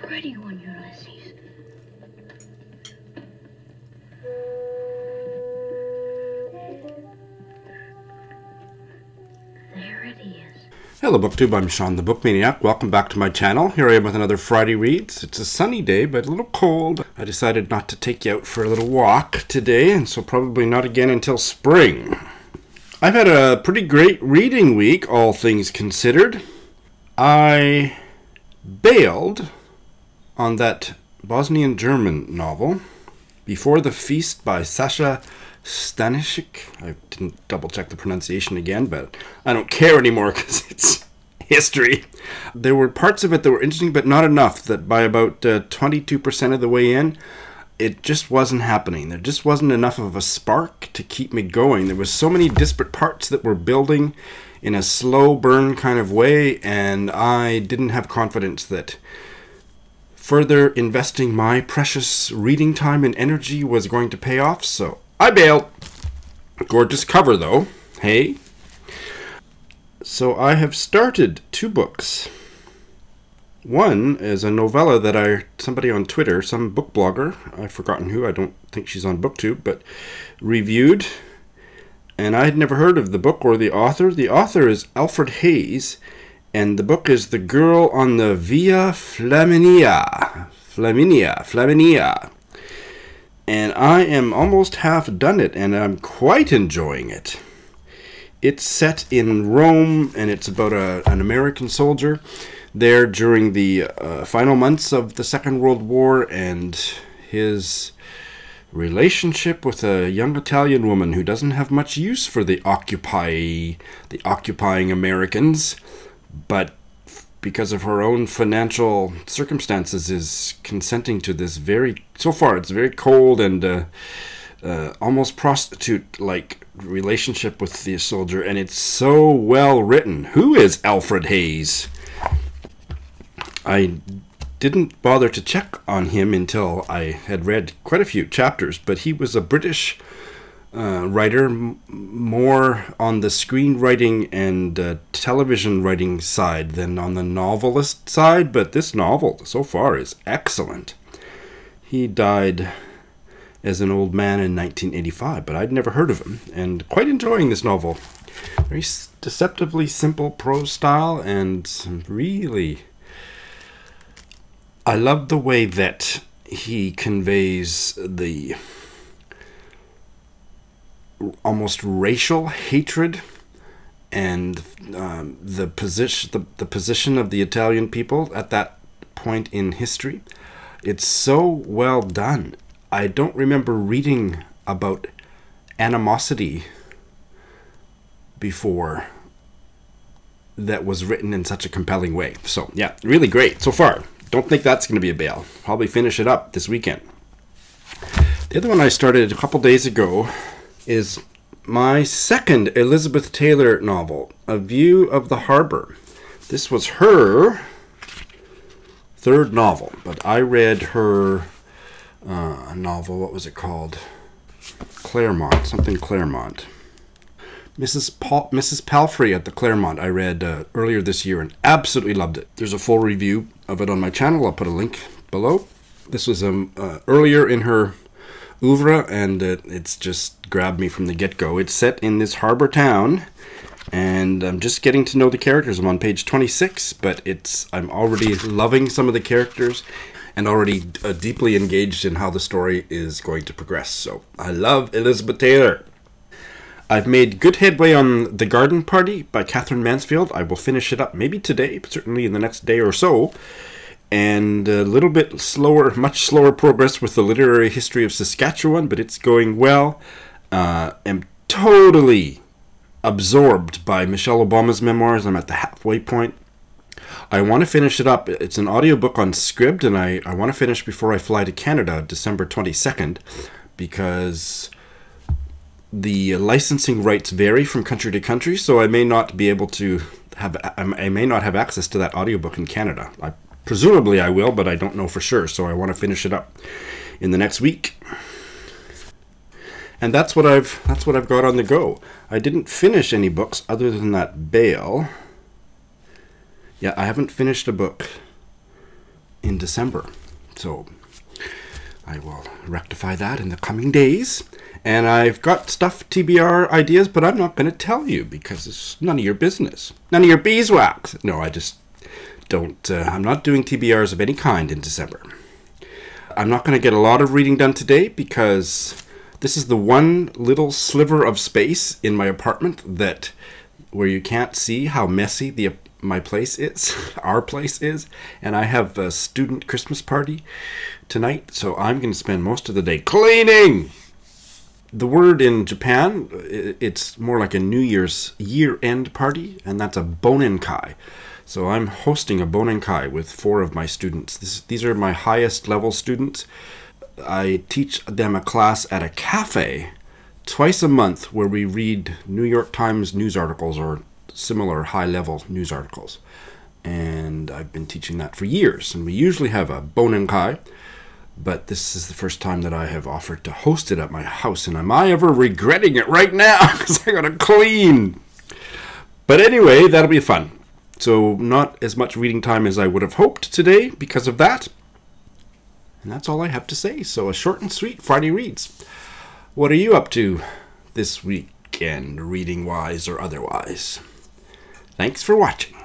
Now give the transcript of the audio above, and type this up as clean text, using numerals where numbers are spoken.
pretty one, Ulysses. There it is. Hello BookTube, I'm Sean the Book Maniac. Welcome back to my channel. Here I am with another Friday Reads. It's a sunny day, but a little cold. I decided not to take you out for a little walk today, and so probably not again until spring. I've had a pretty great reading week, all things considered. I bailed on that Bosnian German novel, Before the Feast by Sasha Stanishik. I didn't double check the pronunciation again, but I don't care anymore because it's history. There were parts of it that were interesting, but not enough that by about 22% of the way in, it just wasn't happening. There just wasn't enough of a spark to keep me going. There was so many disparate parts that were building in a slow burn kind of way, and I didn't have confidence that further investing my precious reading time and energy was going to pay off, so I bailed. Gorgeous cover though, hey? So I have started 2 books. One is a novella that somebody on Twitter, some book blogger, I've forgotten who, I don't think she's on BookTube, but reviewed. And I had never heard of the book or the author. The author is Alfred Hayes, and the book is The Girl on the Via Flaminia. Flaminia. And I am almost half done it, and I'm quite enjoying it. It's set in Rome, and it's about an American soldier there during the final months of the Second World War, and his relationship with a young Italian woman who doesn't have much use for the occupying Americans, but because of her own financial circumstances is consenting to this so far it's very cold and almost prostitute-like relationship with the soldier, and it's so well written. Who is Alfred Hayes? I didn't bother to check on him until I had read quite a few chapters, but he was a British writer, more on the screenwriting and television writing side than on the novelist side, but this novel so far is excellent. He died as an old man in 1985, but I'd never heard of him, and quite enjoying this novel. Very deceptively simple prose style, and really, I love the way that he conveys the almost racial hatred and the position of the Italian people at that point in history. It's so well done. I don't remember reading about animosity before that was written in such a compelling way. So yeah, really great so far. Don't think that's going to be a bail. Probably finish it up this weekend. The other one I started a couple days ago is my second Elizabeth Taylor novel, A View of the Harbor. This was her third novel, but I read her novel, what was it called? Claremont, something Claremont. Mrs. Palfrey at the Claremont I read earlier this year and absolutely loved it. There's a full review of it on my channel. I'll put a link below. This was earlier in her oeuvre, and it's just grabbed me from the get-go. It's set in this harbor town, and I'm just getting to know the characters. I'm on page 26, but I'm already loving some of the characters and already deeply engaged in how the story is going to progress. So I love Elizabeth Taylor. I've made good headway on The Garden Party by Catherine Mansfield. I will finish it up maybe today, but certainly in the next day or so. And a little bit slower, much slower progress with The Literary History of Saskatchewan, but it's going well. I'm totally absorbed by Michelle Obama's memoirs. I'm at the halfway point. I want to finish it up. It's an audiobook on Scribd, and I want to finish before I fly to Canada, December 22nd, because the licensing rights vary from country to country, so I may not be able to I may not have access to that audiobook in Canada. Presumably I will, but I don't know for sure, so I want to finish it up in the next week. And that's what I've got on the go. I didn't finish any books other than that Bail. Yeah, I haven't finished a book in December. So I will rectify that in the coming days. And I've got stuff, TBR ideas, but I'm not going to tell you because it's none of your business. None of your beeswax. No, I just don't. I'm not doing TBRs of any kind in December. I'm not going to get a lot of reading done today because this is the one little sliver of space in my apartment where you can't see how messy my place is, our place is. And I have a student Christmas party tonight, so I'm going to spend most of the day cleaning. The word in Japan, it's more like a New Year's year-end party, and that's a bonenkai. So I'm hosting a bonenkai with 4 of my students. These are my highest level students. I teach them a class at a cafe twice a month where we read New York Times news articles or similar high-level news articles. And I've been teaching that for years. And we usually have a bonenkai, but this is the first time that I have offered to host it at my house. And am I ever regretting it right now? Because I got to clean. But anyway, that'll be fun. So not as much reading time as I would have hoped today because of that. And that's all I have to say. So a short and sweet Friday Reads. What are you up to this weekend, reading-wise or otherwise? Thanks for watching.